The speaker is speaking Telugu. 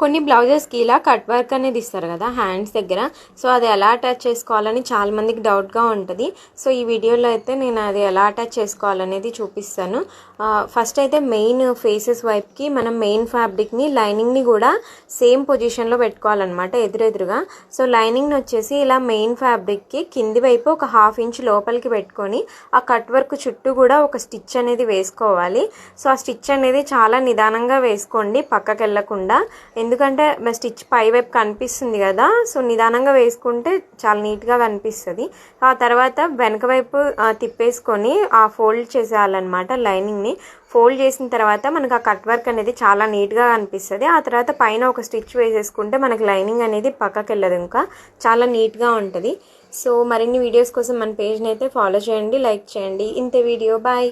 కొన్ని బ్లౌజెస్కి ఇలా కట్ వర్క్ అనేది ఇస్తారు కదా హ్యాండ్స్ దగ్గర. సో అది ఎలా అటాచ్ చేసుకోవాలని చాలామందికి డౌట్గా ఉంటుంది. సో ఈ వీడియోలో అయితే నేను అది ఎలా అటాచ్ చేసుకోవాలనేది చూపిస్తాను. ఫస్ట్ అయితే మెయిన్ ఫేసెస్ వైపుకి మనం మెయిన్ ఫ్యాబ్రిక్ని లైనింగ్ని కూడా సేమ్ పొజిషన్లో పెట్టుకోవాలన్నమాట, ఎదురెదురుగా. సో లైనింగ్ని వచ్చేసి ఇలా మెయిన్ ఫ్యాబ్రిక్కి కింది వైపు ఒక 1/2 ఇంచ్ లోపలికి పెట్టుకొని ఆ కట్ వర్క్ చుట్టూ కూడా ఒక స్టిచ్ అనేది వేసుకోవాలి. సో ఆ స్టిచ్ అనేది చాలా నిదానంగా వేసుకోండి, పక్కకి వెళ్ళకుండా. ఎందుకంటే స్టిచ్ పై వైపు కనిపిస్తుంది కదా, సో నిదానంగా వేసుకుంటే చాలా నీట్గా కనిపిస్తుంది. ఆ తర్వాత వెనక వైపు తిప్పేసుకొని ఆ ఫోల్డ్ చేసేయాలన్నమాట. లైనింగ్ని ఫోల్డ్ చేసిన తర్వాత మనకు ఆ కట్ వర్క్ అనేది చాలా నీట్గా కనిపిస్తుంది. ఆ తర్వాత పైన ఒక స్టిచ్ వేసేసుకుంటే మనకి లైనింగ్ అనేది పక్కకి వెళ్ళదు, ఇంకా చాలా నీట్గా ఉంటుంది. సో మరిన్ని వీడియోస్ కోసం మన పేజ్ని అయితే ఫాలో చేయండి, లైక్ చేయండి. ఇంతే వీడియో, బాయ్.